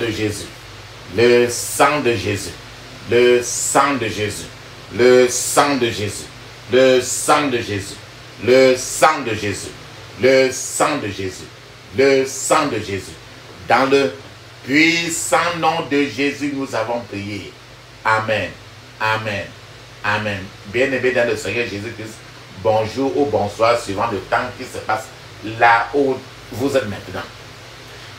de Jésus, le sang de Jésus, le sang de Jésus, le sang de Jésus, le sang de Jésus, le sang de Jésus, le sang de Jésus, le sang de Jésus. Dans le puissant nom de Jésus, nous avons prié. Amen, amen, amen. Bien-aimés dans le Seigneur Jésus-Christ, bonjour ou bonsoir, suivant le temps qui se passe là où vous êtes maintenant.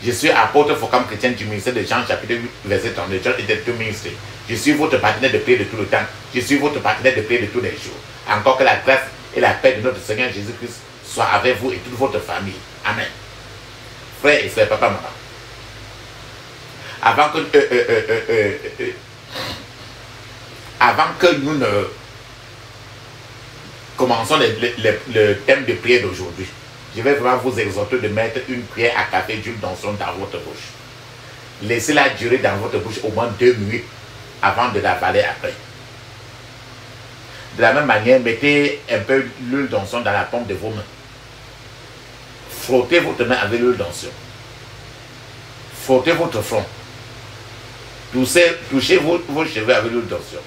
Je suis apôtre Focam chrétien du ministère de Jean, chapitre 8, verset 32. John était tout ministre. Je suis votre partenaire de prière de tout le temps. Je suis votre partenaire de prière de tous les jours. Encore que la grâce et la paix de notre Seigneur Jésus-Christ soient avec vous et toute votre famille. Amen. Frères et sœurs, papa, maman. Avant que nous ne commençons le thème de prière d'aujourd'hui, je vais vraiment vous exhorter de mettre une cuillère à café d'huile d'onction dans votre bouche. Laissez-la durer dans votre bouche au moins 2 minutes avant de l'avaler après. De la même manière, mettez un peu l'huile d'onction dans la paume de vos mains. Frottez votre main avec l'huile d'onction. Frottez votre front. Touchez vos cheveux avec l'huile d'onction.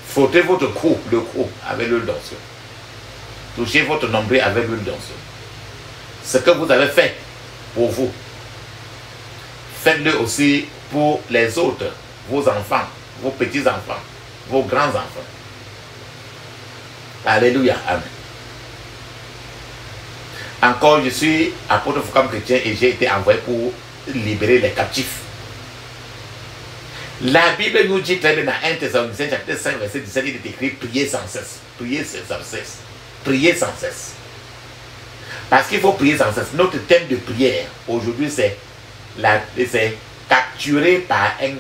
Frottez votre cou, le cou, avec l'huile d'onction. Touchez votre nombril avec l'huile d'onction. Ce que vous avez fait pour vous, faites-le aussi pour les autres, vos enfants, vos petits-enfants, vos grands-enfants. Alléluia, amen. Encore, je suis apôtre Focam chrétien et j'ai été envoyé pour libérer les captifs. La Bible nous dit très bien dans 1 Thessaloniciens chapitre 5 verset 17, il est écrit priez sans cesse, priez sans cesse, priez sans cesse. Parce qu'il faut prier sans cesse. Notre thème de prière aujourd'hui c'est capturé par un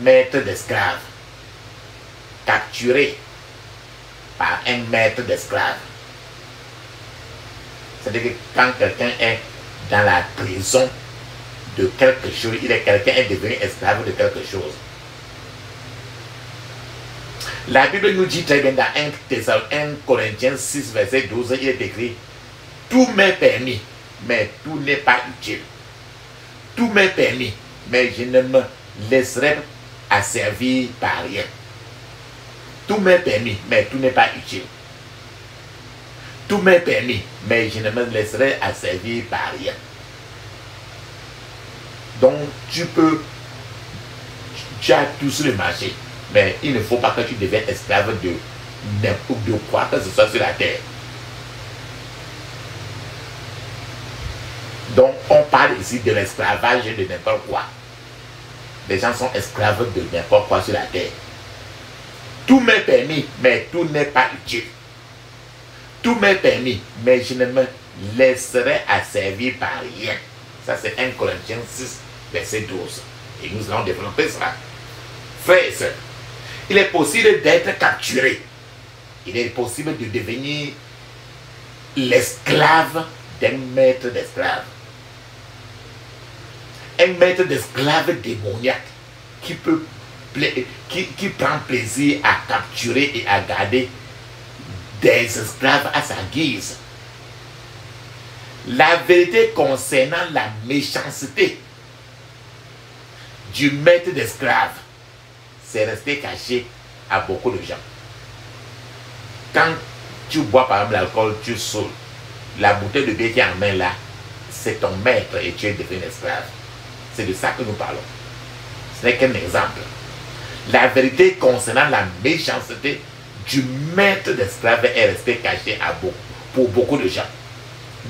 maître d'esclaves. Capturé par un maître d'esclaves. C'est-à-dire que quand quelqu'un est dans la prison de quelque chose, quelqu'un est devenu esclave de quelque chose. La Bible nous dit très bien dans 1 Corinthiens 6 verset 12, il est écrit tout m'est permis, mais tout n'est pas utile. Tout m'est permis, mais je ne me laisserai asservir par rien. Tout m'est permis, mais tout n'est pas utile. Tout m'est permis, mais je ne me laisserai asservir par rien. Donc, tu as tout sur le marché, mais il ne faut pas que tu deviennes esclave de n'importe quoi que ce soit sur la terre. Donc, on parle ici de l'esclavage de n'importe quoi. Les gens sont esclaves de n'importe quoi sur la terre. Tout m'est permis, mais tout n'est pas utile. Tout m'est permis, mais je ne me laisserai asservir par rien. Ça, c'est 1 Corinthiens 6, verset 12. Et nous allons développer cela. Frères et sœurs, il est possible d'être capturé. Il est possible de devenir l'esclave d'un maître d'esclaves. Un maître d'esclaves démoniaque qui prend plaisir à capturer et à garder des esclaves à sa guise. La vérité concernant la méchanceté du maître d'esclaves, c'est resté caché à beaucoup de gens. Quand tu bois par exemple l'alcool, tu saoules. La bouteille de bière qui est en main là, c'est ton maître et tu es devenu esclave. C'est de ça que nous parlons. Ce n'est qu'un exemple. La vérité concernant la méchanceté du maître d'esclaves est restée cachée pour beaucoup de gens.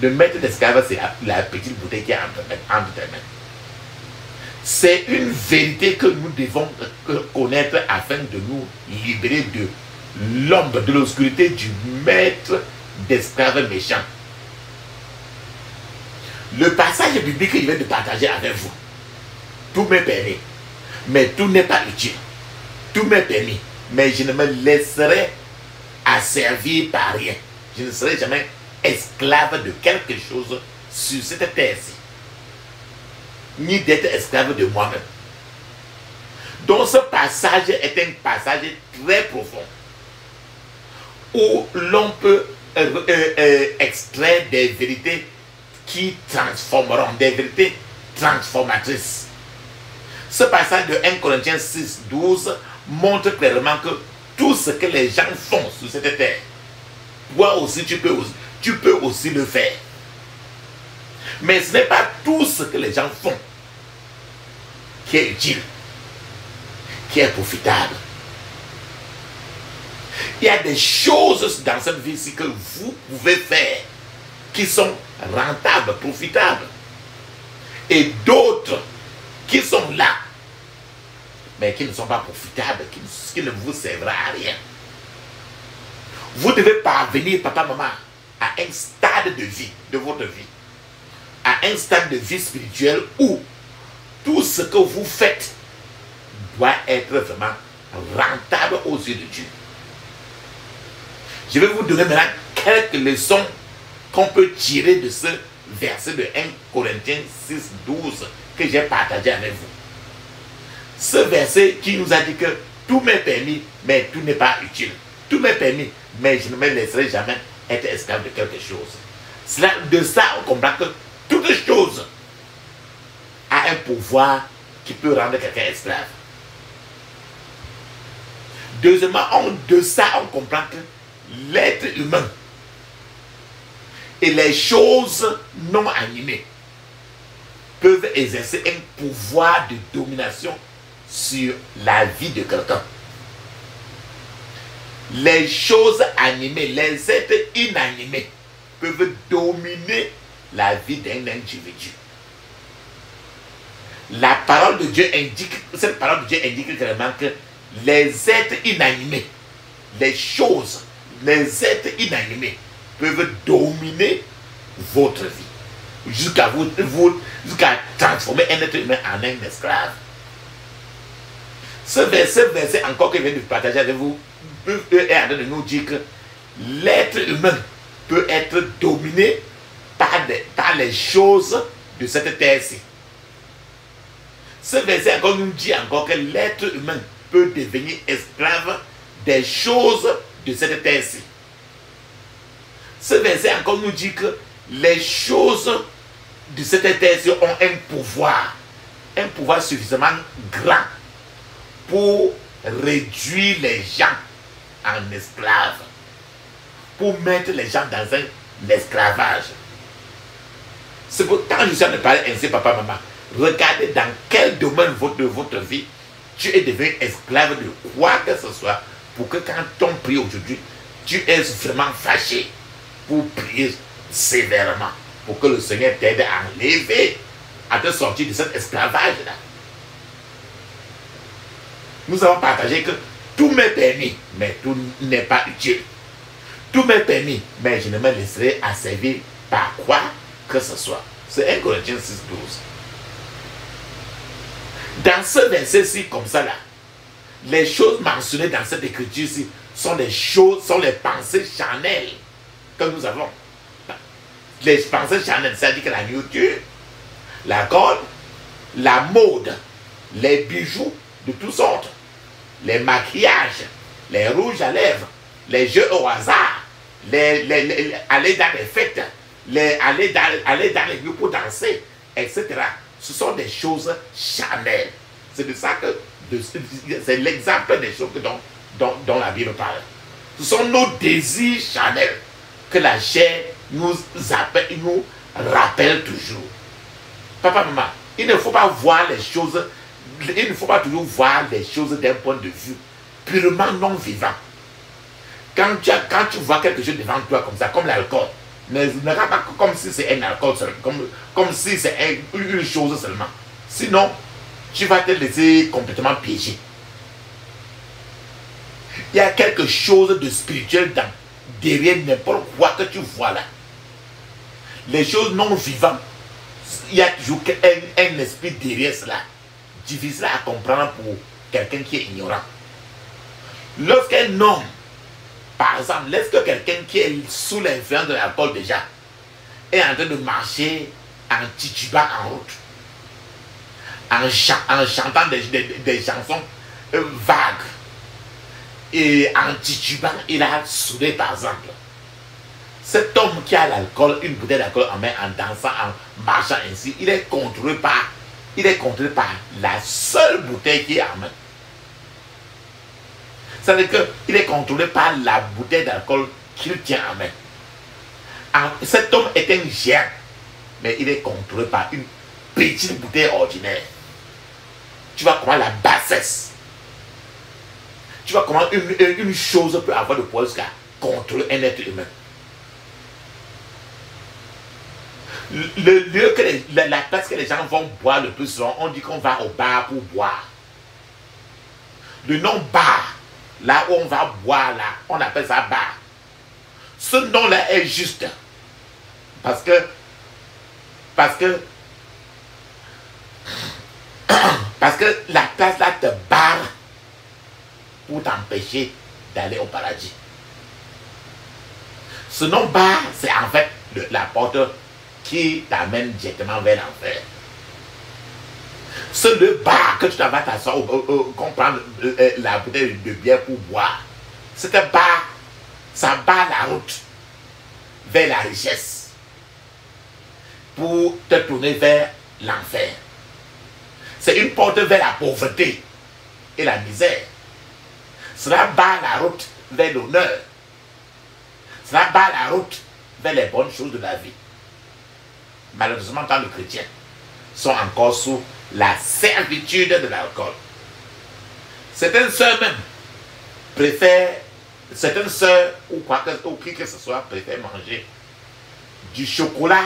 Le maître d'esclaves, c'est la petite bouteille qui est entre tes mains. C'est une vérité que nous devons connaître afin de nous libérer de l'ombre, de l'obscurité du maître d'esclaves méchant. Le passage biblique que je vais de partager avec vous, tout m'est permis, mais tout n'est pas utile. Tout m'est permis, mais je ne me laisserai asservir par rien. Je ne serai jamais esclave de quelque chose sur cette terre-ci, ni d'être esclave de moi-même. Donc ce passage est un passage très profond, où l'on peut extraire des vérités qui transformeront, des vérités transformatrices. Ce passage de 1 Corinthiens 6, 12 montre clairement que tout ce que les gens font sur cette terre, toi aussi tu peux aussi le faire. Mais ce n'est pas tout ce que les gens font qui est utile, qui est profitable. Il y a des choses dans cette vie-ci que vous pouvez faire qui sont rentables, profitables. Et d'autres qui sont là, mais qui ne sont pas profitables, qui ne vous servent à rien. Vous devez parvenir, papa, maman, à un stade de vie, de votre vie, à un stade de vie spirituelle où tout ce que vous faites doit être vraiment rentable aux yeux de Dieu. Je vais vous donner maintenant quelques leçons qu'on peut tirer de ce verset de 1 Corinthiens 6, 12 que j'ai partagé avec vous. Ce verset qui nous a dit que tout m'est permis, mais tout n'est pas utile. Tout m'est permis, mais je ne me laisserai jamais être esclave de quelque chose. De ça, on comprend que toute chose a un pouvoir qui peut rendre quelqu'un esclave. Deuxièmement, de ça, on comprend que l'être humain et les choses non animées peuvent exercer un pouvoir de domination sur la vie de quelqu'un. Les choses animées, les êtres inanimés peuvent dominer la vie d'un individu. La parole de Dieu indique, cette parole de Dieu indique clairement que les êtres inanimés, les choses, les êtres inanimés peuvent dominer votre vie jusqu'à jusqu'à transformer un être humain en un esclave. Ce verset encore que je viens de partager avec vous est en train de nous dire que l'être humain peut être dominé par les choses de cette terre-ci. Ce verset encore nous dit encore que l'être humain peut devenir esclave des choses de cette terre-ci. Ce verset encore nous dit que les choses de cette terre-ci ont un pouvoir suffisamment grand pour réduire les gens en esclaves, pour mettre les gens dans un esclavage. C'est pourquoi quand je suis en train de parler ainsi, papa, maman, regardez dans quel domaine de votre vie tu es devenu esclave de quoi que ce soit, pour que quand on prie aujourd'hui, tu es vraiment fâché pour prier sévèrement, pour que le Seigneur t'aide à enlever, à te sortir de cet esclavage-là. Nous avons partagé que tout m'est permis, mais tout n'est pas utile. Tout m'est permis, mais je ne me laisserai asservir par quoi que ce soit. C'est 1 Corinthiens 6, 12. Dans ce verset-ci, comme ça là, les choses mentionnées dans cette écriture-ci sont les pensées charnelles que nous avons. Les pensées charnelles, c'est-à-dire que la nourriture, la corde, la mode, les bijoux de toutes sortes, les maquillages, les rouges à lèvres, les jeux au hasard, aller dans les fêtes, aller dans les lieux pour danser, etc. Ce sont des choses charnelles. C'est de ça que c'est l'exemple des choses dont la Bible parle. Ce sont nos désirs charnels que la chair nous rappelle toujours. Papa, maman, il ne faut pas voir les choses, il ne faut pas toujours voir les choses d'un point de vue purement non vivant. Quand tu vois quelque chose devant toi comme ça, comme l'alcool, ne regarde pas comme si c'est un alcool seulement, comme si c'est une chose seulement. Sinon, tu vas te laisser complètement piéger. Il y a quelque chose de spirituel derrière n'importe quoi que tu vois là. Les choses non vivantes, il y a toujours un esprit derrière cela. Difficile à comprendre pour quelqu'un qui est ignorant. Lorsqu'un homme, par exemple, lorsque quelqu'un qui est sous l'influence de l'alcool déjà est en train de marcher en titubant en route, en chantant des chansons vagues et en titubant, il a soudé par exemple. Cet homme qui a l'alcool, une bouteille d'alcool en main, en dansant, en marchant ainsi, il est contrôlé par il est contrôlé par la seule bouteille qui est en main. Ça veut dire qu'il est contrôlé par la bouteille d'alcool qu'il tient en main. Alors, cet homme est un géant, mais il est contrôlé par une petite bouteille ordinaire. Tu vois comment la bassesse, tu vois comment une chose peut avoir de poids jusqu'à contrôler un être humain. Le lieu que la place que les gens vont boire le plus souvent, on dit qu'on va au bar pour boire. Le nom bar, là où on va boire, là, on appelle ça bar. Ce nom-là est juste. Parce que la place là te barre pour t'empêcher d'aller au paradis. Ce nom bar, c'est en fait la porte qui t'amène directement vers l'enfer. C'est le bar que tu vas t'asseoir, qu'on prend la bouteille de bière pour boire. C'est un bar, ça barre la route vers la richesse pour te tourner vers l'enfer. C'est une porte vers la pauvreté et la misère. Cela barre la route vers l'honneur. Cela barre la route vers les bonnes choses de la vie. Malheureusement, tant de chrétiens sont encore sous la servitude de l'alcool. Certaines sœurs même préfèrent, certaines sœurs ou qui que ce soit, préfèrent manger du chocolat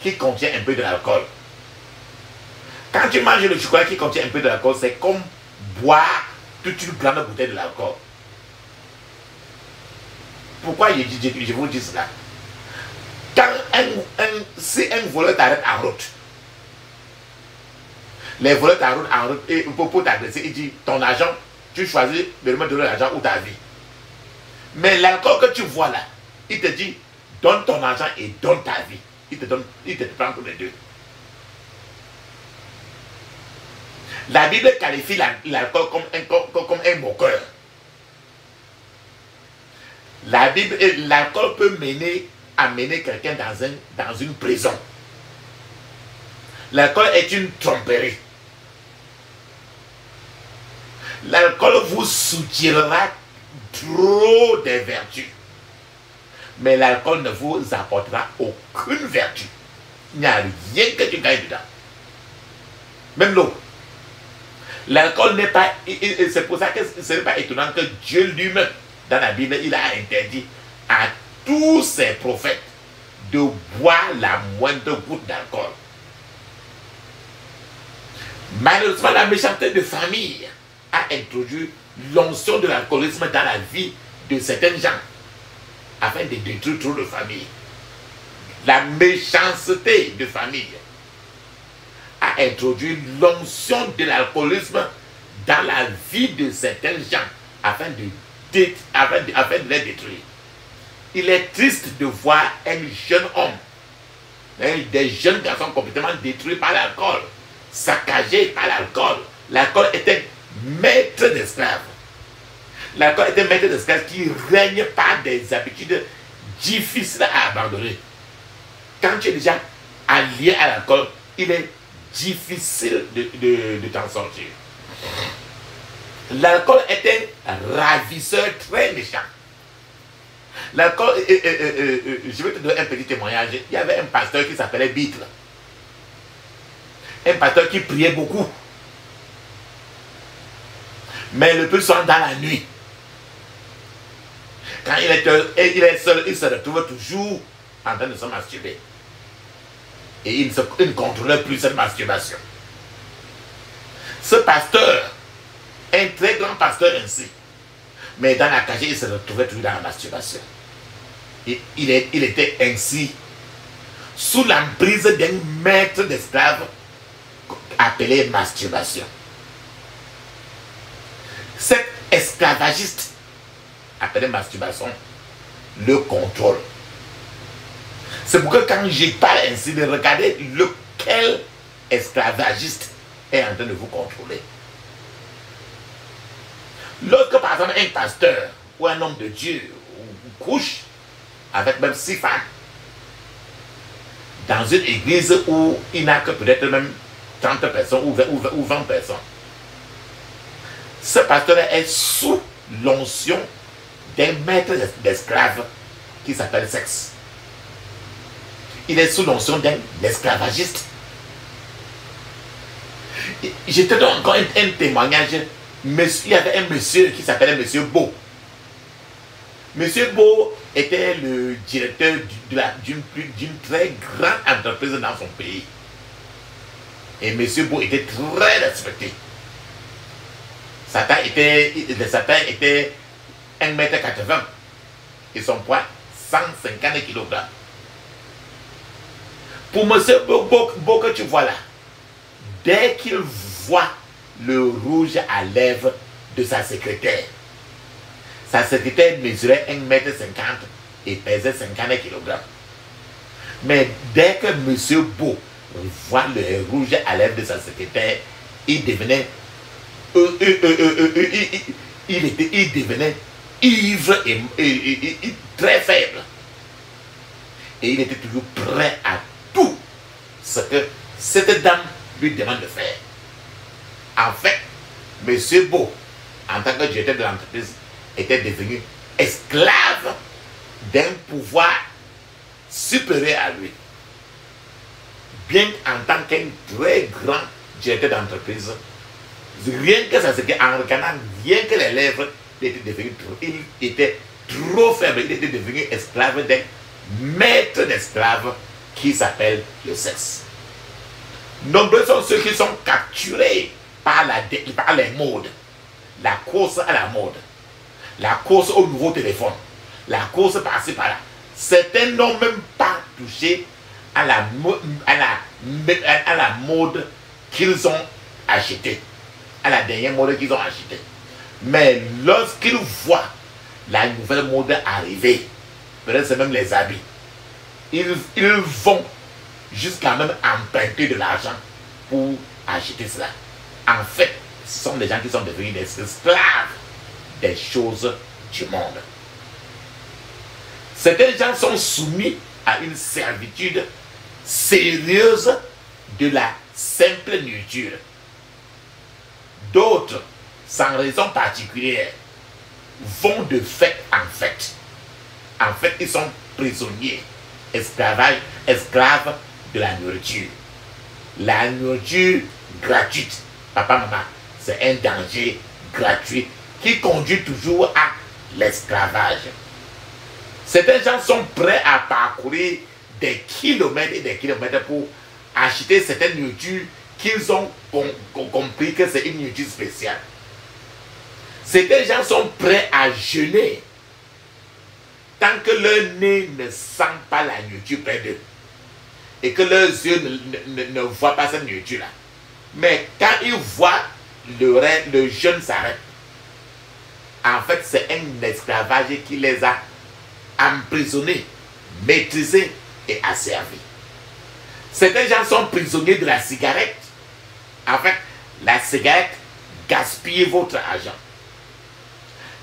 qui contient un peu de l'alcool. Quand tu manges le chocolat qui contient un peu de l'alcool, c'est comme boire toute une grande bouteille de l'alcool. Pourquoi je vous dis cela? Quand si un voleur t'arrête en route, les voleurs t'arrêtent en route et pour t'agresser, il dit ton argent, tu choisis de lui donner l'argent ou ta vie. Mais l'alcool que tu vois là, il te dit donne ton argent et donne ta vie. Il te prend pour les deux. La Bible qualifie l'alcool comme un moqueur. L'alcool peut amener quelqu'un dans une prison. L'alcool est une tromperie. L'alcool vous soutirera trop des vertus. Mais l'alcool ne vous apportera aucune vertu. Il n'y a rien que tu gagnes dedans. Même l'eau. L'alcool n'est pas... C'est pour ça que ce n'est pas étonnant que Dieu lui-même, dans la Bible, il a interdit à tous ses prophètes de boire la moindre goutte d'alcool. Malheureusement, la méchanceté de famille a introduit l'onction de l'alcoolisme dans la vie de certains gens afin de détruire trop de familles. La méchanceté de famille a introduit l'onction de l'alcoolisme dans la vie de certains gens afin de les détruire. Il est triste de voir un jeune homme, des jeunes garçons complètement détruits par l'alcool, saccagés par l'alcool. L'alcool était maître d'esclaves. L'alcool était maître d'esclaves qui règne par des habitudes difficiles à abandonner. Quand tu es déjà allié à l'alcool, il est difficile de t'en sortir. L'alcool est un ravisseur très méchant. L'alcool, je vais te donner un petit témoignage. Il y avait un pasteur qui s'appelait Bitle. Un pasteur qui priait beaucoup. Mais le plus souvent dans la nuit. Quand il est seul, il se retrouve toujours en train de se masturber. Et il ne contrôlait plus cette masturbation. Ce pasteur, un très grand pasteur ainsi, mais dans la cachette, il se retrouvait toujours dans la masturbation. Et il était ainsi, sous l'emprise d'un maître d'esclaves appelé masturbation. Cet esclavagiste appelé masturbation le contrôle. C'est pourquoi quand je parle ainsi, de regarder lequel esclavagiste est en train de vous contrôler. Lorsque par exemple un pasteur ou un homme de Dieu couche avec même 6 femmes dans une église où il n'a que peut-être même 30 personnes ou 20 personnes. Ce pasteur est sous l'onction d'un maître d'esclaves qui s'appelle sexe. Il est sous l'onction d'un esclavagiste. Je te donne encore un témoignage. Il y avait un monsieur qui s'appelait Monsieur Beau. Monsieur Beau était le directeur d'une très grande entreprise dans son pays. Et Monsieur Beau était très respecté. Satan était 1,80 m et son poids 150 kg. Pour Monsieur Beau que tu vois là, dès qu'il voit le rouge à lèvres de sa secrétaire mesurait 1,50 m et pesait 50 kg. Mais dès que Monsieur Beau voit le rouge à lèvres de sa secrétaire, il devenait il devenait ivre et très faible. Et il était toujours prêt à tout ce que cette dame lui demande de faire. En fait, Monsieur Beau, en tant que directeur de l'entreprise, était devenu esclave d'un pouvoir supérieur à lui. Bien qu'en tant qu'un très grand directeur d'entreprise, rien que ça, c'est qu'en regardant rien que les lèvres, il était trop faible. Il était devenu esclave d'un maître d'esclaves qui s'appelle le sexe. Nombreux sont ceux qui sont capturés par les modes. La course à la mode, la course au nouveau téléphone, la course par-ci par-là. Certains n'ont même pas touché à la mode qu'ils ont achetée, à la dernière mode qu'ils ont achetée. Mais lorsqu'ils voient la nouvelle mode arriver, peut-être c'est même les habits, ils vont jusqu'à même emprunter de l'argent pour acheter cela. En fait, ce sont des gens qui sont devenus des esclaves des choses du monde. Certains gens sont soumis à une servitude sérieuse de la simple nourriture. D'autres, sans raison particulière, vont de fête en fête. En fait, ils sont prisonniers, esclaves de la nourriture. La nourriture gratuite, papa, maman, c'est un danger gratuit qui conduit toujours à l'esclavage. Certains gens sont prêts à parcourir des kilomètres et des kilomètres pour acheter certaines nourritures qu'ils ont compris que c'est une nourriture spéciale. Certains gens sont prêts à jeûner tant que leur nez ne sent pas la nourriture près d'eux et que leurs yeux ne voient pas cette nourriture-là. Mais quand ils voient le jeûne s'arrête, en fait, c'est un esclavage qui les a emprisonnés, maîtrisés et asservis. Certains gens sont prisonniers de la cigarette. En fait, la cigarette gaspille votre argent.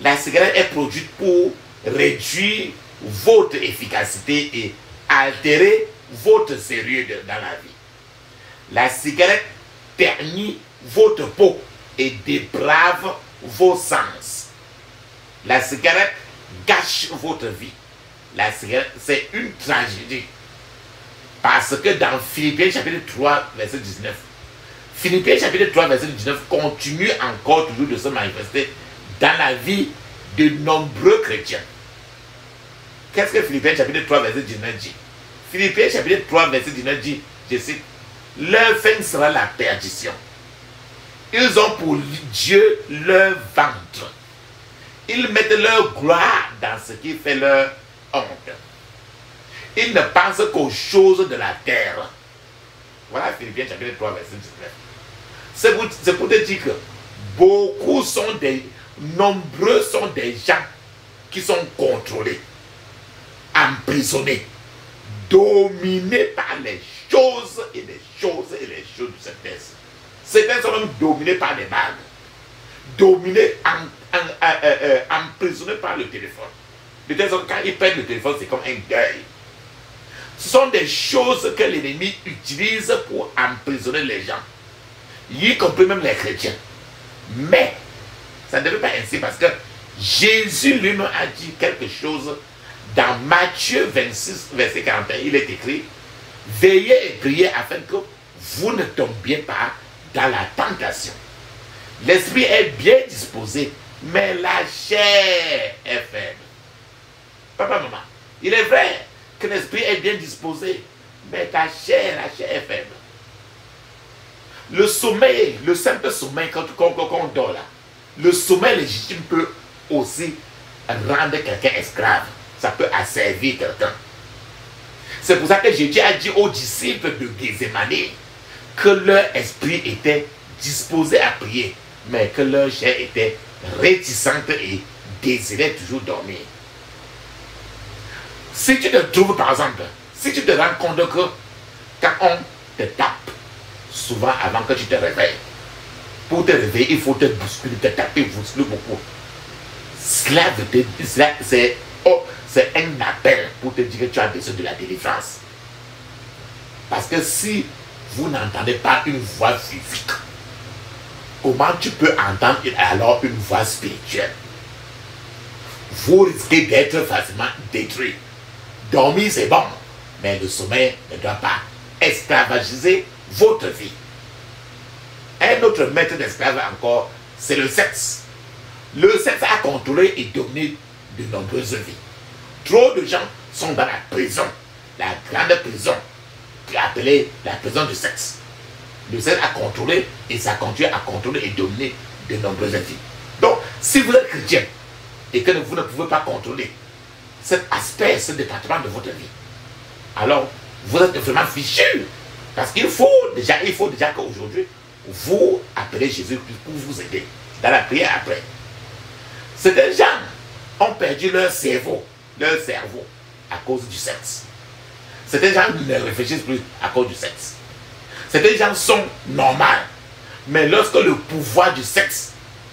La cigarette est produite pour réduire votre efficacité et altérer votre sérieux dans la vie. La cigarette ternit votre peau et déprave vos sens. La cigarette gâche votre vie. La cigarette, c'est une tragédie. Parce que dans Philippiens chapitre 3, verset 19, Philippiens chapitre 3, verset 19 continue encore toujours de se manifester dans la vie de nombreux chrétiens. Qu'est-ce que Philippiens chapitre 3, verset 19 dit? Philippiens chapitre 3, verset 19 dit, je cite, leur fin sera la perdition. Ils ont pour Dieu leur ventre. Ils mettent leur gloire dans ce qui fait leur honte. Ils ne pensent qu'aux choses de la terre. Voilà Philippiens chapitre 3, verset 19. C'est pour te dire que nombreux sont des gens qui sont contrôlés, emprisonnés, dominés par les choses et les choses et les choses de cette terre. Certains sont même dominés par les bagues, dominés, emprisonnés par le téléphone. De telle sorte, quand ils perdent le téléphone, c'est comme un deuil. Ce sont des choses que l'ennemi utilise pour emprisonner les gens. y compris même les chrétiens. Mais, ça ne devait pas ainsi parce que Jésus lui-même a dit quelque chose dans Matthieu 26, verset 41. Il est écrit, veillez et priez afin que vous ne tombiez pas dans la tentation. L'esprit est bien disposé, mais la chair est faible. Papa, maman, il est vrai que l'esprit est bien disposé, mais la chair est faible. Le sommeil, le simple sommeil, quand on dort là, le sommeil légitime peut aussi rendre quelqu'un esclave. Ça peut asservir quelqu'un. C'est pour ça que Jésus a dit aux disciples de Gethsémane que leur esprit était disposé à prier, mais que leur chair était réticente et désirait toujours dormir. Si tu te trouves, par exemple, si tu te rends compte que quand on te tape, souvent avant que tu te réveilles, pour te réveiller, il faut te bousculer, te taper, bousculer beaucoup. Cela veut dire, c'est un appel pour te dire que tu as besoin de la délivrance. Parce que si vous n'entendez pas une voix physique, comment tu peux entendre alors une voix spirituelle? Vous risquez d'être facilement détruit. Dormir, c'est bon, mais le sommeil ne doit pas esclavagiser votre vie. Un autre maître d'esclave encore, c'est le sexe. Le sexe a contrôlé et dominé de nombreuses vies. Trop de gens sont dans la prison, la grande prison, appelée la prison du sexe. Le sexe a contrôlé et ça continue à contrôler et dominer de nombreuses vies. Donc, si vous êtes chrétien et que vous ne pouvez pas contrôler cet aspect, ce département de votre vie, alors vous êtes vraiment fichu. Parce qu'il faut déjà qu'aujourd'hui, vous appelez Jésus pour vous aider dans la prière après. Certains gens ont perdu leur cerveau à cause du sexe. Certains gens ne réfléchissent plus à cause du sexe. Certains gens sont normaux, mais lorsque le pouvoir du sexe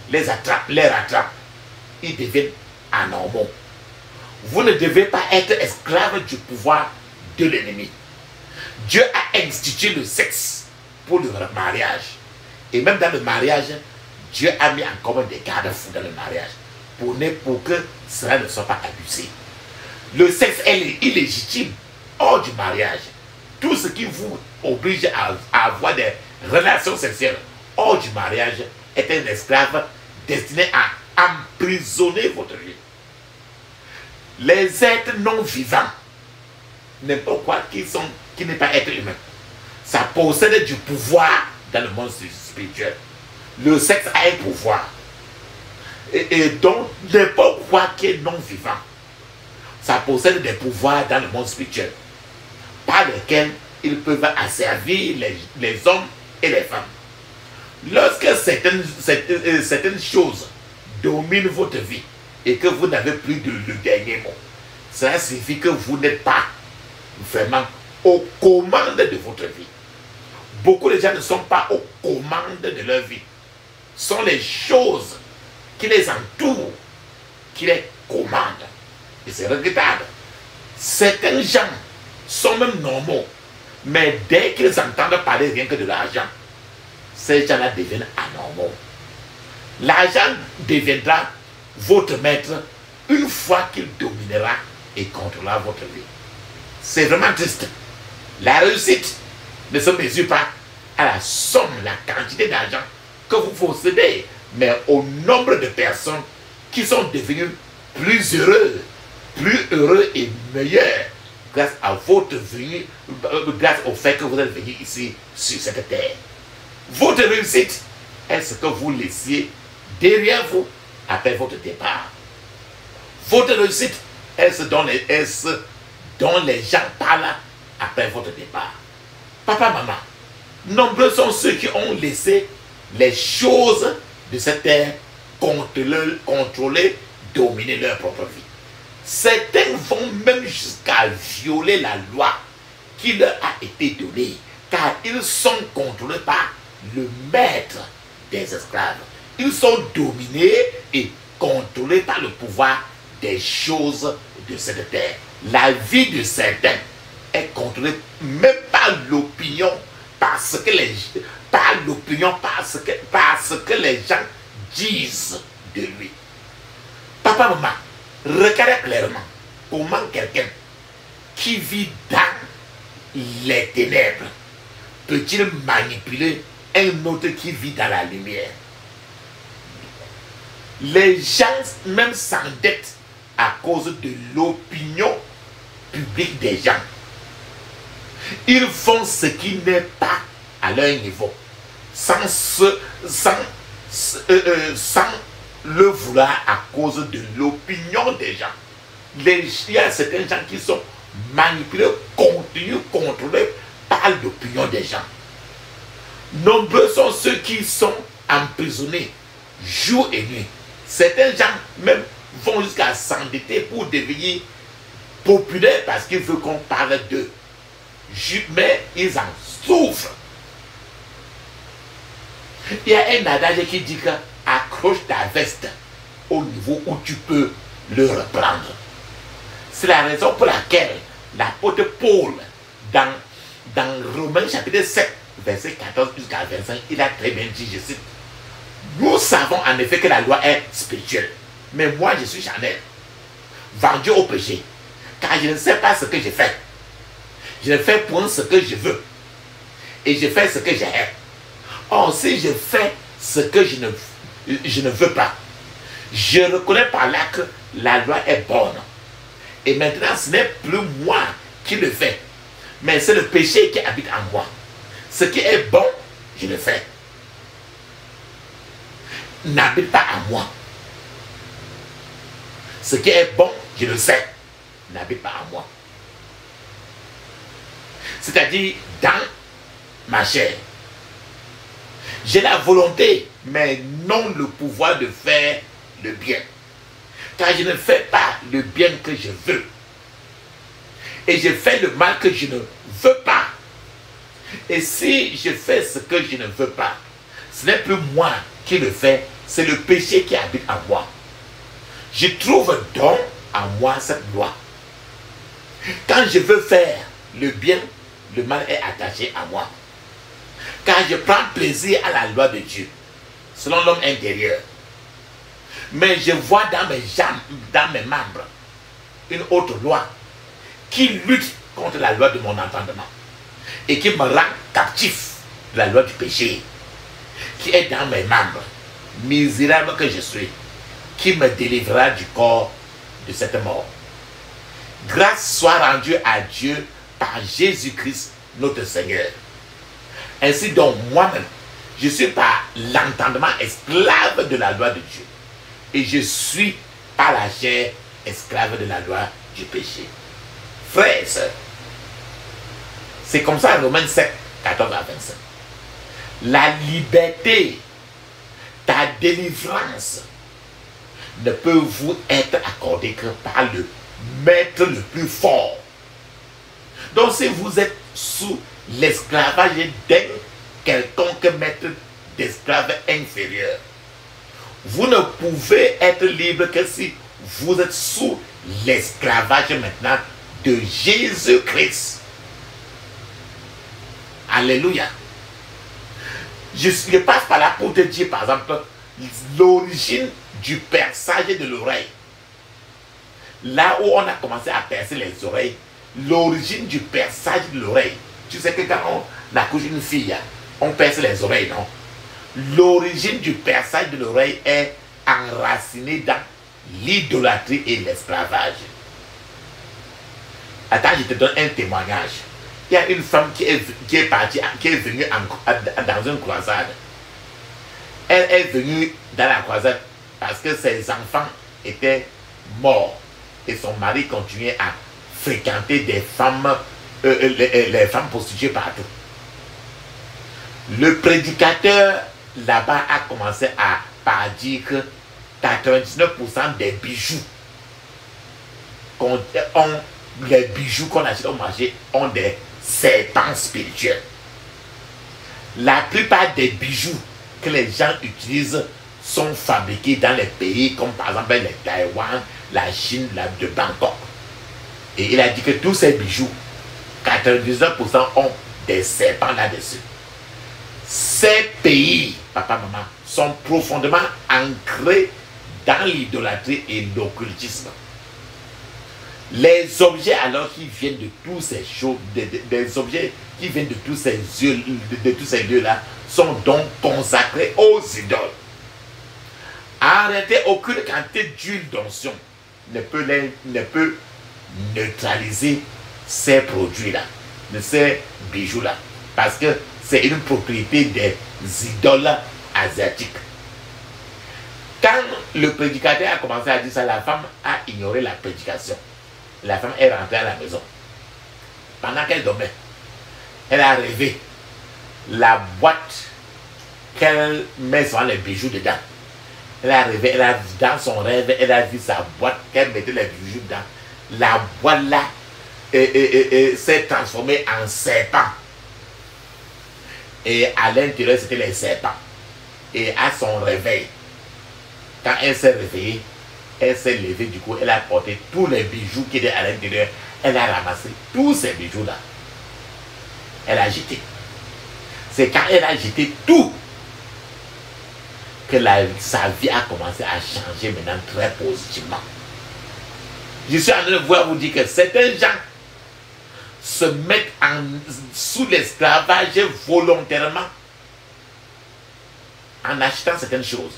les rattrape, ils deviennent anormaux. Vous ne devez pas être esclave du pouvoir de l'ennemi. Dieu a institué le sexe pour le mariage. Et même dans le mariage, Dieu a mis en commun des garde-fous dans le mariage pour que cela ne soit pas abusé. Le sexe est illégitime hors du mariage. Tout ce qui vous oblige à avoir des relations sexuelles hors du mariage est un esclave destiné à emprisonner votre vie. Les êtres non vivants, n'importe quoi qui n'est pas être humain, ça possède du pouvoir dans le monde spirituel. Le sexe a un pouvoir. Et donc, n'importe quoi qui est non vivant, ça possède des pouvoirs dans le monde spirituel, par lesquels ils peuvent asservir les hommes et les femmes. Lorsque certaines choses dominent votre vie et que vous n'avez plus le dernier mot, cela signifie que vous n'êtes pas vraiment aux commandes de votre vie. Beaucoup de gens ne sont pas aux commandes de leur vie. Ce sont les choses qui les entourent, qui les commandent. Et c'est regrettable. Certains gens sont même normaux, mais dès qu'ils entendent parler rien que de l'argent, ces gens-là deviennent anormaux. L'argent deviendra votre maître une fois qu'il dominera et contrôlera votre vie. C'est vraiment triste. La réussite ne se mesure pas à la somme, la quantité d'argent que vous possédez, mais au nombre de personnes qui sont devenues plus heureux et meilleurs grâce à votre venue, grâce au fait que vous êtes venu ici sur cette terre. Votre réussite est ce que vous laissiez derrière vous après votre départ. Votre réussite est ce dont les gens parlent après votre départ. Papa, maman, nombreux sont ceux qui ont laissé les choses de cette terre contrôler, dominer leur propre vie. Certains vont même jusqu'à violer la loi qui leur a été donnée, car ils sont contrôlés par le maître des esclaves. Ils sont dominés et contrôlés par le pouvoir des choses de cette terre. La vie de certains est contrôlée même par l'opinion, parce que par l'opinion, parce que les gens disent de lui. Papa, maman, regardez clairement comment quelqu'un qui vit dans les ténèbres peut-il manipuler un autre qui vit dans la lumière. Les gens même s'endettent à cause de l'opinion publique des gens. Ils font ce qui n'est pas à leur niveau, sans le vouloir à cause de l'opinion des gens. Il y a certains gens qui sont manipulés, contenus, contrôlés par l'opinion des gens. Nombreux sont ceux qui sont emprisonnés jour et nuit. Certains gens même vont jusqu'à s'endetter pour devenir populaires parce qu'ils veulent qu'on parle d'eux. Mais ils en souffrent. Il y a un adage qui dit que accroche ta veste au niveau où tu peux le reprendre. C'est la raison pour laquelle l'apôtre Paul, dans Romains chapitre 7, verset 14 jusqu'à 25, il a très bien dit, je cite, nous savons en effet que la loi est spirituelle, mais moi je suis charnel, vendu au péché, car je ne sais pas ce que je fais. Je ne fais point ce que je veux, et je fais ce que j'aime. Or, si je fais ce que je ne veux pas, je reconnais par là que la loi est bonne. Et maintenant, ce n'est plus moi qui le fais, mais c'est le péché qui habite en moi. Ce qui est bon, je le fais. N'habite pas en moi. Ce qui est bon, je le sais, n'habite pas en moi. C'est-à-dire dans ma chair. J'ai la volonté, mais non le pouvoir de faire le bien. Car je ne fais pas le bien que je veux. Et je fais le mal que je ne veux pas. Et si je fais ce que je ne veux pas, ce n'est plus moi qui le fais, c'est le péché qui habite en moi. Je trouve donc en moi cette loi. Quand je veux faire le bien, le mal est attaché à moi. Car je prends plaisir à la loi de Dieu, selon l'homme intérieur. Mais je vois dans mes jambes, dans mes membres, une autre loi qui lutte contre la loi de mon entendement et qui me rend captif de la loi du péché qui est dans mes membres. Misérable que je suis, qui me délivrera du corps de cette mort. Grâce soit rendue à Dieu par Jésus-Christ notre Seigneur. Ainsi donc moi-même, je suis par l'entendement esclave de la loi de Dieu. Et je suis par la chair esclave de la loi du péché. Frères et sœurs, c'est comme ça Romains 7, 14 à 25. La liberté, ta délivrance ne peut vous être accordée que par le maître le plus fort. Donc si vous êtes sous l'esclavage d'un quelconque maître d'esclave inférieur, vous ne pouvez être libre que si vous êtes sous l'esclavage maintenant de Jésus-Christ. Alléluia. Je passe par là pour te dire, par exemple, l'origine du perçage de l'oreille. Là où on a commencé à percer les oreilles, l'origine du perçage de l'oreille. Tu sais que quand on accouche une fille, on perce les oreilles, non? L'origine du perçage de l'oreille est enracinée dans l'idolâtrie et l'esclavage. Attends, je te donne un témoignage. Il y a une femme qui est venue dans une croisade. Elle est venue dans la croisade parce que ses enfants étaient morts et son mari continuait à fréquenter des femmes, les femmes prostituées partout. Le prédicateur là-bas a commencé par dire que 99% des bijoux les bijoux qu'on achète au marché ont des serpents spirituels. La plupart des bijoux que les gens utilisent sont fabriqués dans les pays comme par exemple les Taïwan, la Chine, de Bangkok. Et il a dit que tous ces bijoux, 99% ont des serpents là-dessus. Ces pays, papa, maman, sont profondément ancrés dans l'idolâtrie et l'occultisme. Les objets alors qui viennent de tous ces choses, des objets qui viennent de tous ces lieux-là, sont donc consacrés aux idoles. En réalité, aucune quantité d'huile d'onction ne peut neutraliser ces produits-là, de ces bijoux-là, parce que c'est une propriété des idoles asiatiques. Quand le prédicateur a commencé à dire ça, la femme a ignoré la prédication. La femme est rentrée à la maison. Pendant qu'elle dormait, elle a rêvé la boîte qu'elle met souvent les bijoux dedans. Elle a rêvé, dans son rêve, elle a vu sa boîte qu'elle mettait les bijoux dedans. La boîte là s'est transformée en serpent. Et à l'intérieur, c'était les serpents. Et à son réveil, quand elle s'est réveillée, elle s'est levée, du coup, elle a porté tous les bijoux qui étaient à l'intérieur. Elle a ramassé tous ces bijoux-là. Elle a jeté. C'est quand elle a jeté tout que sa vie a commencé à changer maintenant très positivement. Je suis en train de vous dire que certains gens se mettent sous l'esclavage volontairement en achetant certaines choses.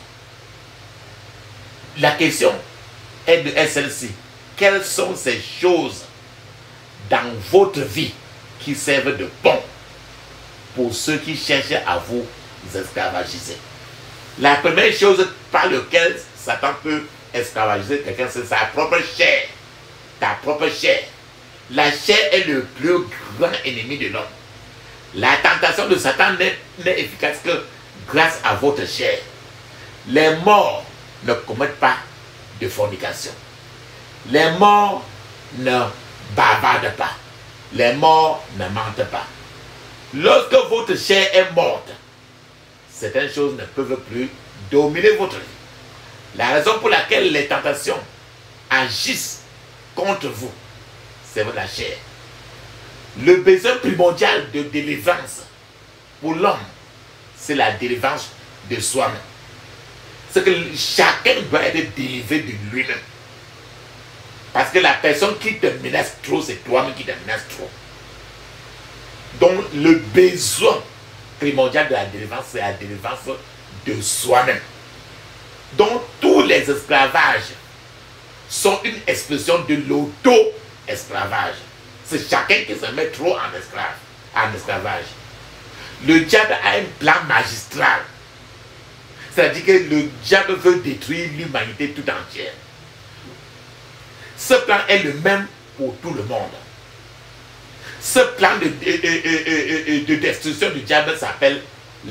La question est celle-ci. Quelles sont ces choses dans votre vie qui servent de pont pour ceux qui cherchent à vous esclavagiser? La première chose par laquelle Satan peut esclavagiser quelqu'un, c'est sa propre chair. Ta propre chair. La chair est le plus grand ennemi de l'homme. La tentation de Satan n'est efficace que grâce à votre chair. Les morts ne commettent pas de fornication. Les morts ne bavardent pas. Les morts ne mentent pas. Lorsque votre chair est morte, certaines choses ne peuvent plus dominer votre vie. La raison pour laquelle les tentations agissent contre vous, c'est votre chair. Le besoin primordial de délivrance pour l'homme, c'est la délivrance de soi-même. C'est que chacun doit être délivré de lui-même. Parce que la personne qui te menace trop, c'est toi-même qui te menace trop. Donc le besoin primordial de la délivrance, c'est la délivrance de soi-même. Donc tous les esclavages sont une expression de l'auto-esclavage. C'est chacun qui se met trop en esclavage. Le diable a un plan magistral. C'est-à-dire que le diable veut détruire l'humanité tout entière. Ce plan est le même pour tout le monde. Ce plan de destruction du diable s'appelle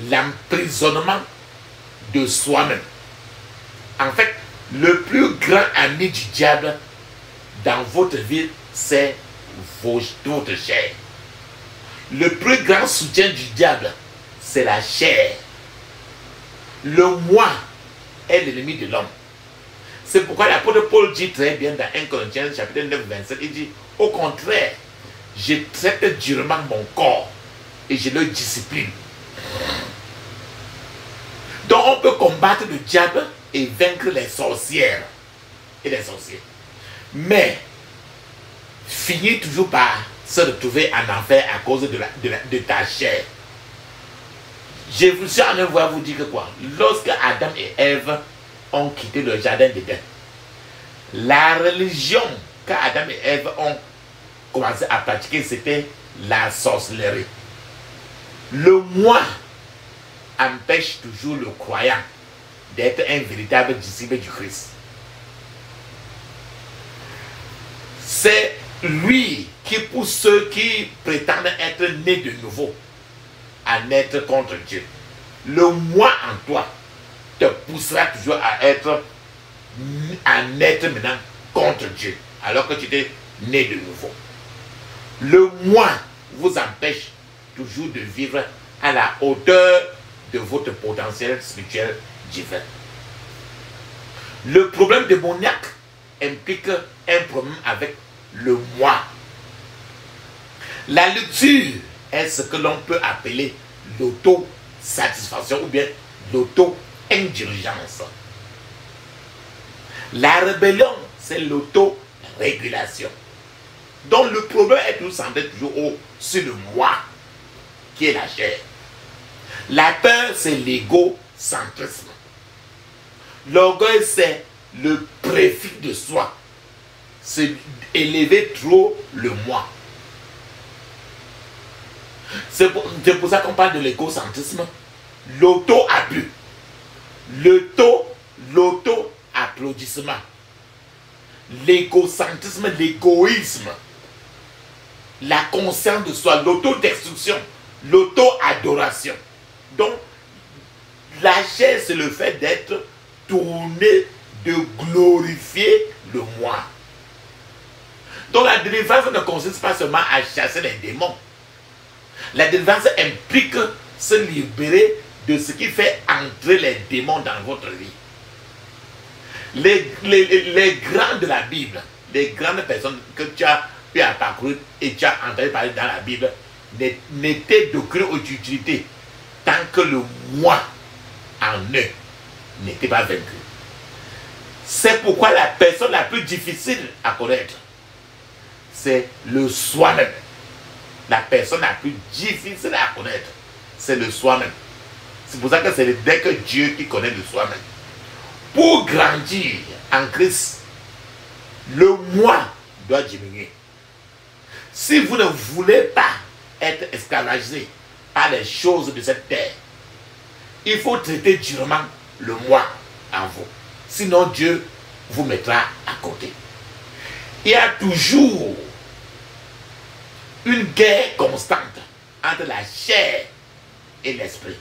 l'emprisonnement de soi-même. En fait, le plus grand ami du diable dans votre vie, c'est votre chair. Le plus grand soutien du diable, c'est la chair. Le moi est l'ennemi de l'homme. C'est pourquoi l'apôtre Paul dit très bien dans 1 Corinthiens chapitre 9, 27, il dit, au contraire, je traite durement mon corps et je le discipline. Donc on peut combattre le diable et vaincre les sorcières et les sorciers. Mais finir toujours par se retrouver en enfer à cause de ta chair. Je vous suis en train de vous dire que quoi? Lorsque Adam et Ève ont quitté le jardin d'Éden, la religion qu'Adam et Ève ont commencé à pratiquer, c'était la sorcellerie. Le moi empêche toujours le croyant d'être un véritable disciple du Christ. C'est lui qui pousse ceux qui prétendent être nés de nouveau à naître contre Dieu. Le moi en toi te poussera toujours à naître maintenant contre Dieu, alors que tu étais né de nouveau. Le moi vous empêche toujours de vivre à la hauteur de votre potentiel spirituel divin. Le problème démoniaque implique un problème avec le moi. La lecture est ce que l'on peut appeler l'auto-satisfaction ou bien l'auto-indulgence. La rébellion, c'est l'auto-régulation. Donc le problème est toujours centré sur le moi, qui est la chair. La peur, c'est l'égocentrisme. L'orgueil, c'est le préfixe de soi. C'est élever trop le moi. C'est pour ça qu'on parle de l'égocentrisme. L'auto-abus. L'auto-applaudissement. L'égocentrisme, l'égoïsme. La conscience de soi, l'autodestruction, l'auto-adoration. Donc, la chair, c'est le fait d'être tourné, de glorifier le moi. Donc, la délivrance ne consiste pas seulement à chasser les démons. La délivrance implique se libérer de ce qui fait entrer les démons dans votre vie. Les grands de la Bible, les grandes personnes que tu as pu parcourir et tu as entendu parler dans la Bible, n'étaient d'aucune utilité tant que le moi en eux n'était pas vaincu. C'est pourquoi la personne la plus difficile à connaître, c'est le soi-même. La personne la plus difficile à connaître, c'est le soi-même. C'est pour ça que c'est dès que Dieu qui connaît le soi-même. Pour grandir en Christ, le moi doit diminuer. Si vous ne voulez pas être esclavagisé par les choses de cette terre, il faut traiter durement le moi en vous. Sinon Dieu vous mettra à côté. Il y a toujours une guerre constante entre la chair et l'esprit.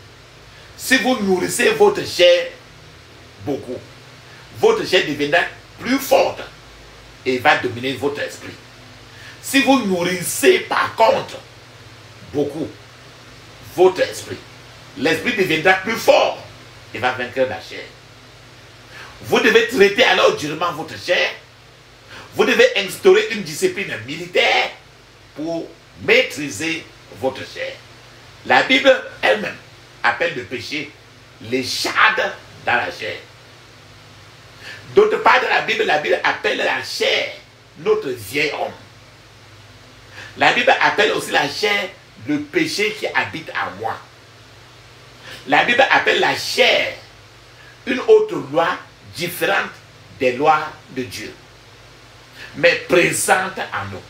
Si vous nourrissez votre chair beaucoup, votre chair deviendra plus forte et va dominer votre esprit. Si vous nourrissez par contre beaucoup votre esprit, l'esprit deviendra plus fort et va vaincre la chair. Vous devez traiter alors durement votre chair. Vous devez instaurer une discipline militaire pour maîtriser votre chair. La Bible elle-même appelle le péché l'échade dans la chair. D'autre part, dans la Bible appelle la chair notre vieil homme. La Bible appelle aussi la chair le péché qui habite en moi. La Bible appelle la chair une autre loi différente des lois de Dieu, mais présente en nous.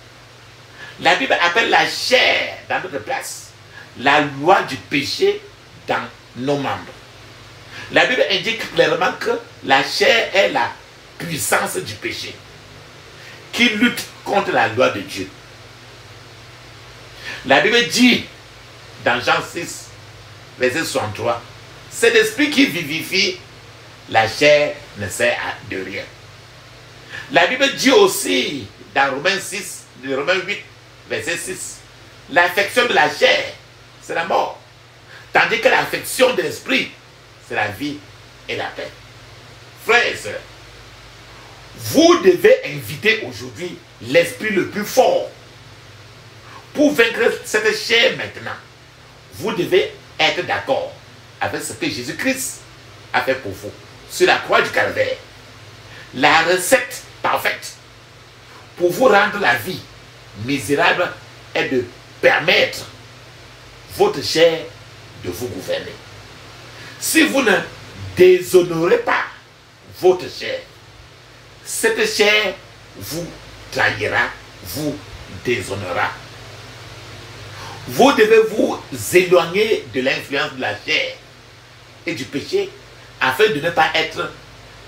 La Bible appelle la chair dans notre place la loi du péché dans nos membres. La Bible indique clairement que la chair est la puissance du péché qui lutte contre la loi de Dieu. La Bible dit dans Jean 6, verset 63, c'est l'esprit qui vivifie, la chair ne sert de rien. La Bible dit aussi dans Romains 8, verset 6, l'affection de la chair, c'est la mort. Tandis que l'affection de l'esprit, c'est la vie et la paix. Frères et sœurs, vous devez inviter aujourd'hui l'esprit le plus fort. Pour vaincre cette chair maintenant, vous devez être d'accord avec ce que Jésus-Christ a fait pour vous sur la croix du Calvaire. La recette parfaite pour vous rendre la vie misérable est de permettre votre chair de vous gouverner. Si vous ne déshonorez pas votre chair, cette chair vous trahira, vous déshonorera. Vous devez vous éloigner de l'influence de la chair et du péché afin de ne pas être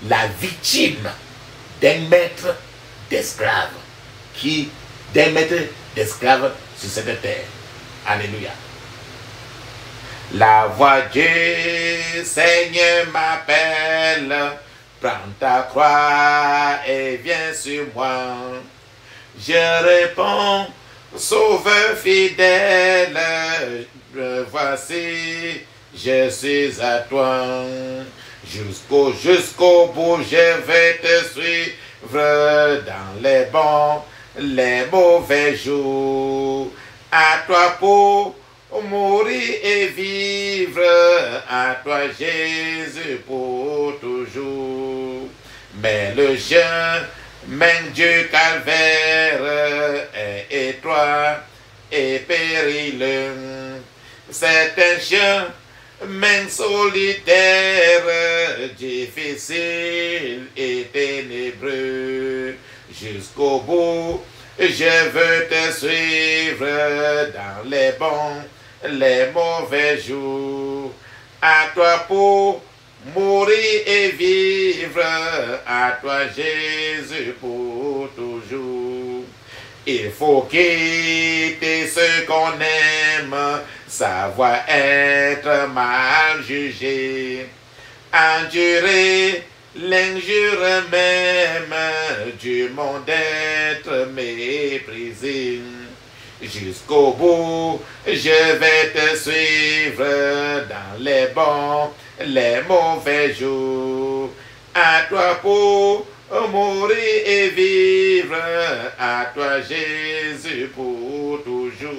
la victime d'un maître d'esclaves sur cette terre. Alléluia. La voix du Seigneur m'appelle, prends ta croix et viens sur moi. Je réponds, Sauveur fidèle, voici, je suis à toi. Jusqu'au bout, je vais te suivre dans les bons, les mauvais jours. À toi pour mourir et vivre, à toi Jésus pour toujours. Mais le chemin du calvaire est étroit et périlleux. C'est un chemin solitaire, difficile et ténébreux. Jusqu'au bout, je veux te suivre dans les bons, les mauvais jours. À toi pour mourir et vivre, à toi Jésus pour toujours. Il faut quitter ce qu'on aime, savoir être mal jugé, endurer l'injure même du monde, être méprisé. Jusqu'au bout, je vais te suivre dans les bons, les mauvais jours. À toi pour mourir et vivre, à toi Jésus pour toujours.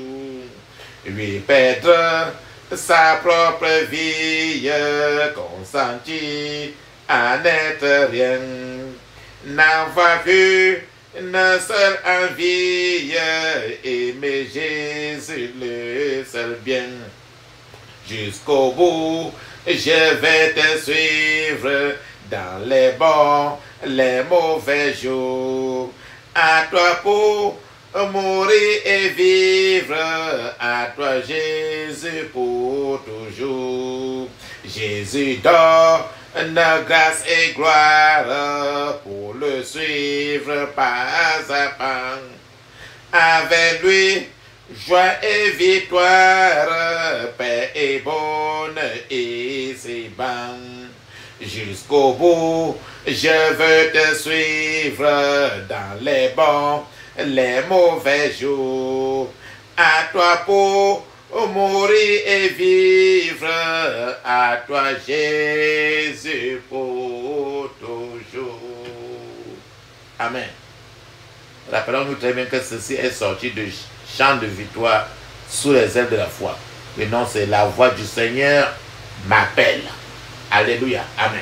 Lui perdre sa propre vie, consentir à n'être rien, n'avoir vu une seule envie, aimer Jésus le seul bien. Jusqu'au bout, je vais te suivre dans les bons, les mauvais jours. À toi pour mourir et vivre, à toi Jésus pour toujours. Jésus donne grâce et gloire pour le suivre pas à pas. Avec lui, joie et victoire, paix et bonne et c'est bon. Jusqu'au bout, je veux te suivre dans les bons, les mauvais jours. À toi pour mourir et vivre, à toi Jésus pour toujours. Amen. Rappelons-nous très bien que ceci est sorti de chant de victoire sous les ailes de la foi. Le nom c'est la voix du Seigneur m'appelle. Alléluia. Amen.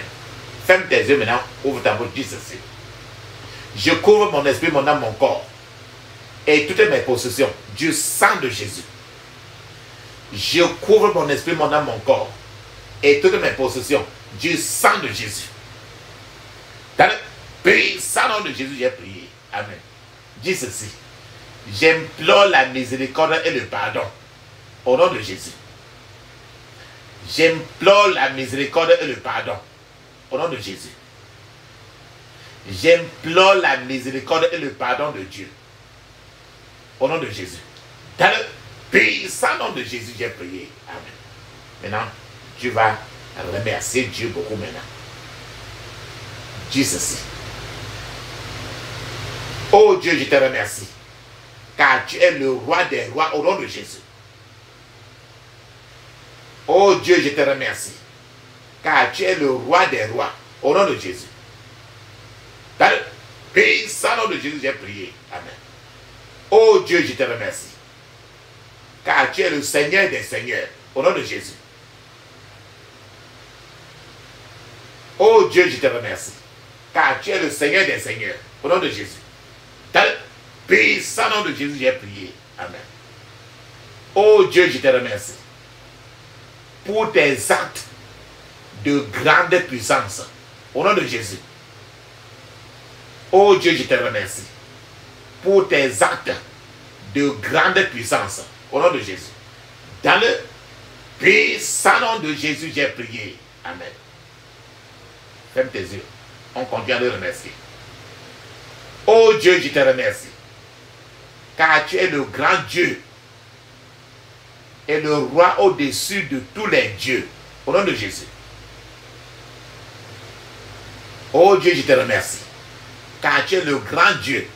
Ferme tes yeux maintenant, ouvre ta bouche, dis ceci. Je couvre mon esprit, mon âme, mon corps et toutes mes possessions du sang de Jésus. Je couvre mon esprit, mon âme, mon corps et toutes mes possessions du sang de Jésus. Dans le puissant nom de Jésus, j'ai prié. Amen. Dis ceci. J'implore la miséricorde et le pardon au nom de Jésus. J'implore la miséricorde et le pardon au nom de Jésus. J'implore la miséricorde et le pardon de Dieu au nom de Jésus. Dans le puissant nom de Jésus, j'ai prié. Amen. Maintenant, tu vas remercier Dieu beaucoup maintenant. Dis ceci. Oh Dieu, je te remercie, car tu es le roi des rois au nom de Jésus. Oh Dieu, je te remercie, car tu es le roi des rois au nom de Jésus. Dans le puissant nom de Jésus, j'ai prié. Amen. Oh Dieu, je te remercie, car tu es le Seigneur des seigneurs au nom de Jésus. Oh Dieu, je te remercie, car tu es le Seigneur des seigneurs au nom de Jésus. Dans le puissant nom de Jésus, j'ai prié. Amen. Oh Dieu, je te remercie pour tes actes de grande puissance au nom de Jésus. Oh Dieu, je te remercie pour tes actes de grande puissance au nom de Jésus. Dans le puissant nom de Jésus, j'ai prié. Amen. Ferme tes yeux. On continue à le remercier. Oh Dieu, je te remercie, car tu es le grand Dieu et le roi au-dessus de tous les dieux, au nom de Jésus. Oh Dieu, je te remercie, car tu es le grand Dieu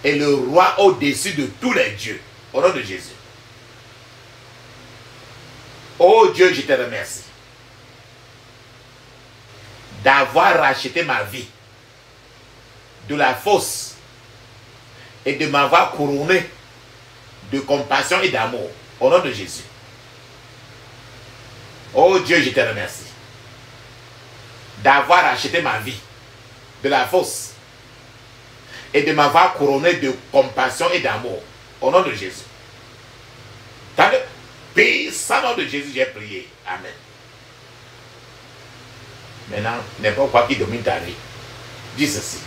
et le roi au-dessus de tous les dieux, au nom de Jésus. Oh Dieu, je te remercie d'avoir racheté ma vie de la fosse et de m'avoir couronné de compassion et d'amour Au nom de Jésus. Oh Dieu, je te remercie d'avoir acheté ma vie de la fausse et de m'avoir couronné de compassion et d'amour. Au nom de Jésus. Dans le puissant nom de Jésus, j'ai prié. Amen. Maintenant, n'importe quoi qui domine ta vie, dis ceci.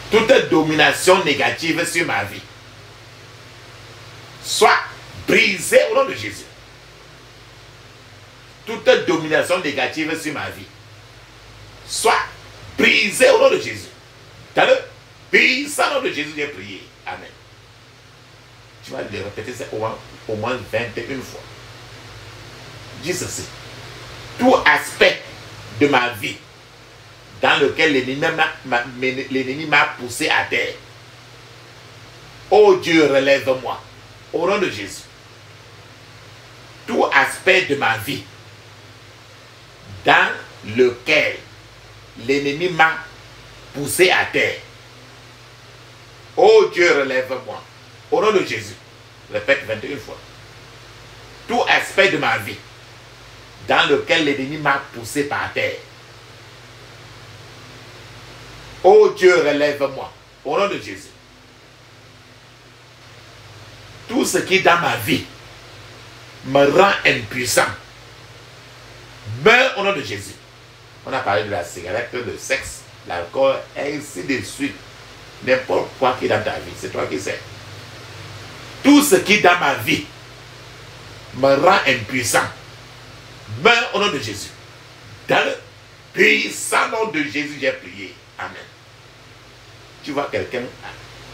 Toute domination négative sur ma vie soit brisée au nom de Jésus. Toute domination négative sur ma vie soit brisée au nom de Jésus. Dans le puissant nom de Jésus, j'ai prié. Amen. Tu vas le répéter ça au moins 21 fois. Dis ceci. Tout aspect de ma vie dans lequel l'ennemi m'a poussé à terre. Oh Dieu, relève-moi. Au nom de Jésus. Tout aspect de ma vie dans lequel l'ennemi m'a poussé à terre. Oh Dieu, relève-moi. Au nom de Jésus. Répète 21 fois. Tout aspect de ma vie dans lequel l'ennemi m'a poussé par terre. Oh Dieu, relève-moi. Au nom de Jésus. Tout ce qui dans ma vie me rend impuissant. Meurs au nom de Jésus. On a parlé de la cigarette, le sexe, l'alcool, et ainsi de suite. N'importe quoi qui est dans ta vie, c'est toi qui sais. Tout ce qui dans ma vie me rend impuissant. Meurs au nom de Jésus. Dans le puissant nom de Jésus, j'ai prié. Amen. Tu vois quelqu'un,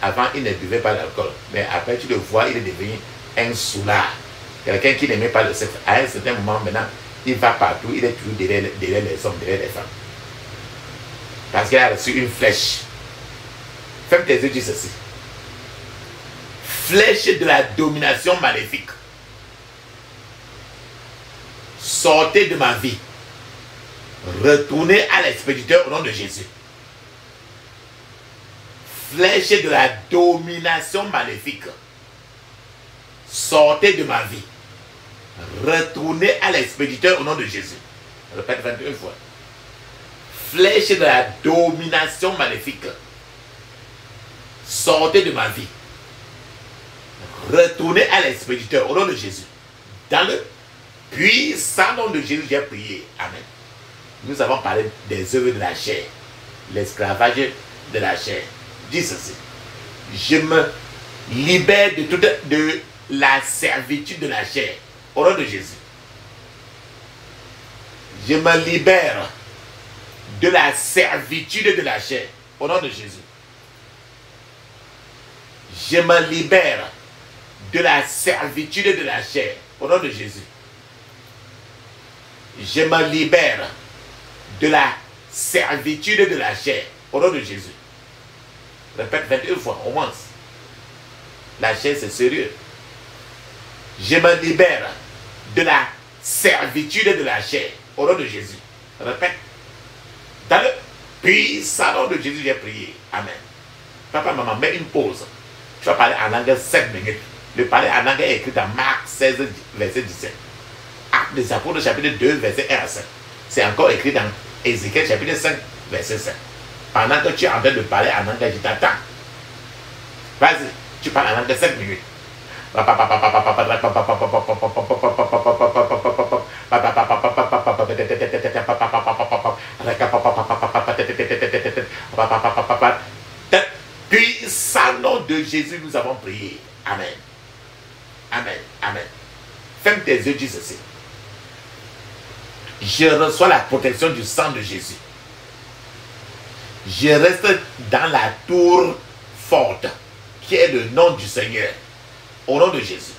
avant il ne buvait pas d'alcool, mais après tu le vois, il est devenu un soulard. Quelqu'un qui n'aimait pas le sexe, à un certain moment maintenant, il va partout, il est toujours derrière les hommes, derrière les femmes. Parce qu'il a reçu une flèche. Ferme tes yeux, dis ceci. Flèche de la domination maléfique. Sortez de ma vie. Retournez à l'expéditeur au nom de Jésus. Flèche de la domination maléfique. Sortez de ma vie. Retournez à l'expéditeur au nom de Jésus. Répète 21 fois. Flèche de la domination maléfique. Sortez de ma vie. Retournez à l'expéditeur au nom de Jésus. Dans le puissant nom de Jésus, j'ai prié. Amen. Nous avons parlé des œuvres de la chair. L'esclavage de la chair. Dis ceci. Je me libère de la servitude de la chair. Au nom de Jésus. Je me libère de la servitude de la chair. Au nom de Jésus. Je me libère de la servitude de la chair. Au nom de Jésus. Je me libère de la servitude de la chair. Au nom de Jésus. Répète 21 fois, au moins. La chair, c'est sérieux. Je me libère de la servitude de la chair. Au nom de Jésus. Répète. Dans le puissant nom de Jésus, j'ai prié. Amen. Papa, maman, mets une pause. Tu vas parler en langue 7 minutes. Le parler en langue est écrit dans Marc 16, verset 17. Actes des Apôtres, chapitre 2, verset 1 à 5. C'est encore écrit dans Ézéchiel, chapitre 5, verset 5. Pendant que tu es en train de parler en langue, je t'attends. Vas-y, tu parles en langue 7 minutes. Puissant nom de Jésus, nous avons prié. Amen. Amen. Amen. Ferme tes yeux, dis ceci. Je reçois la protection du sang de Jésus. Je reste dans la tour forte, qui est le nom du Seigneur. Au nom de Jésus.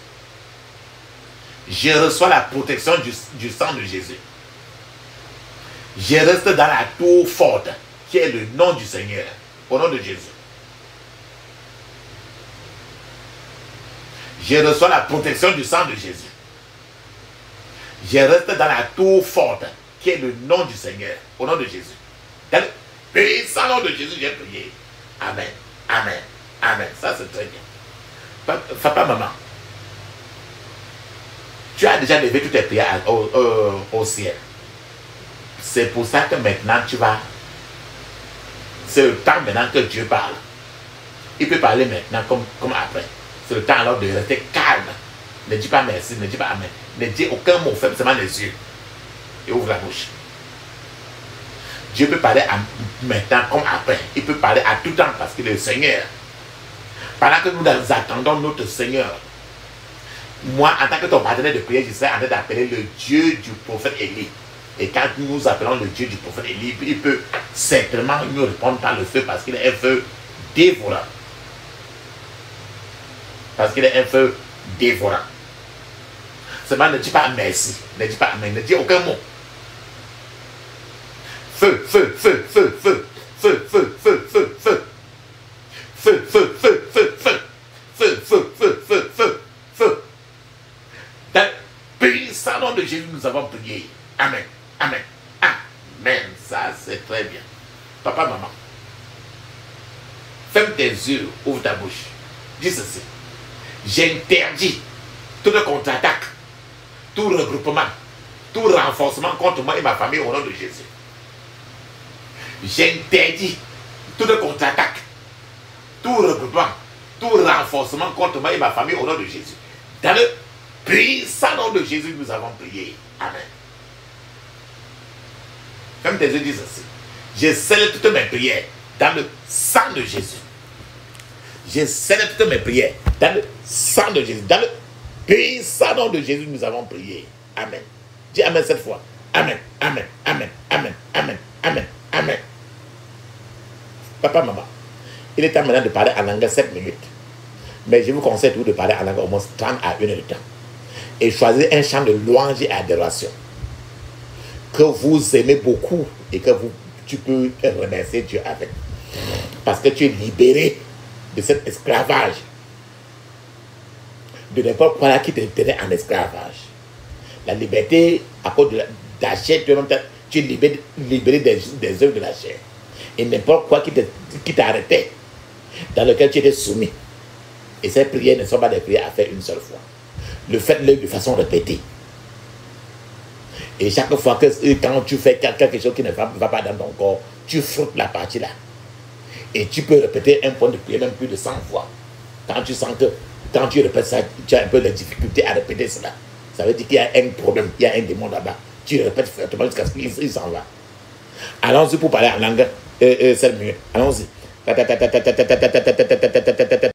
Je reçois la protection du sang de Jésus. Je reste dans la tour forte, qui est le nom du Seigneur. Au nom de Jésus. Je reçois la protection du sang de Jésus. Je reste dans la tour forte, qui est le nom du Seigneur. Au nom de Jésus. Dans le puissant nom de Jésus, j'ai prié. Amen. Amen. Amen. Ça, c'est très bien. Papa, maman, Tu as déjà levé toutes tes prières au ciel. C'est pour ça que maintenant tu vas... C'est le temps maintenant que Dieu parle. Il peut parler maintenant comme après. C'est le temps alors de rester calme. Ne dis pas merci, ne dis pas amen. Ne dis aucun mot, ferme seulement les yeux. Et ouvre la bouche. Dieu peut parler maintenant comme après. Il peut parler à tout temps parce qu'il est le Seigneur. Pendant que nous attendons notre Seigneur, moi, en tant que ton partenaire de prière, je serai en train d'appeler le Dieu du prophète Élie. Et quand nous appelons le Dieu du prophète Élie, il peut certainement nous répondre par le feu parce qu'il est un feu dévorant. Parce qu'il est un feu dévorant. Seulement ne dis pas merci, ne dis pas amen, ne dis aucun mot. Feu, feu, feu, feu, feu, feu, feu, feu, feu, feu. Feu, feu, feu, feu, feu. Feu, feu, feu, feu, feu, feu. Dans le puissant nom de Jésus, nous avons prié. Amen, amen, amen. Ça, c'est très bien. Papa, maman, ferme tes yeux, ouvre ta bouche. Dis ceci. J'interdis toute contre-attaque, tout regroupement, tout renforcement contre moi et ma famille au nom de Jésus. J'interdis toute contre-attaque, tout regroupement, tout renforcement contre moi et ma famille au nom de Jésus. Dans le puissant nom de Jésus, nous avons prié. Amen. Ferme tes yeux, dis ceci. Je scelle toutes mes prières dans le sang de Jésus. Je scelle toutes mes prières dans le sang de Jésus. Dans le puissant nom de Jésus, nous avons prié. Amen. Dis amen cette fois. Amen, amen, amen, amen, amen, amen, amen. Papa, maman, il est temps maintenant de parler en langue 7 minutes. Mais je vous conseille toujours de parler en langue au moins 30 à 1 heure de temps. Et choisir un chant de louange et adoration que vous aimez beaucoup et que tu peux remercier Dieu avec. Parce que tu es libéré de cet esclavage. De n'importe quoi là qui te tenait en esclavage. La liberté, à cause de la chair, tu es libéré des œuvres de la chair. Et n'importe quoi qui t'arrêtait, dans lequel tu étais soumis. Et ces prières ne sont pas des prières à faire une seule fois. Le faites-le de façon répétée. Et chaque fois que quand tu fais quelque chose qui ne va pas dans ton corps, tu frottes la partie là. Et tu peux répéter un point de prière même plus de 100 fois. Quand tu sens que, quand tu répètes ça, tu as un peu de difficulté à répéter cela. Ça veut dire qu'il y a un problème, il y a un démon là-bas. Tu répètes fortement jusqu'à ce qu'il s'en va. Allons-y pour parler en langue 7 minutes. Allons-y.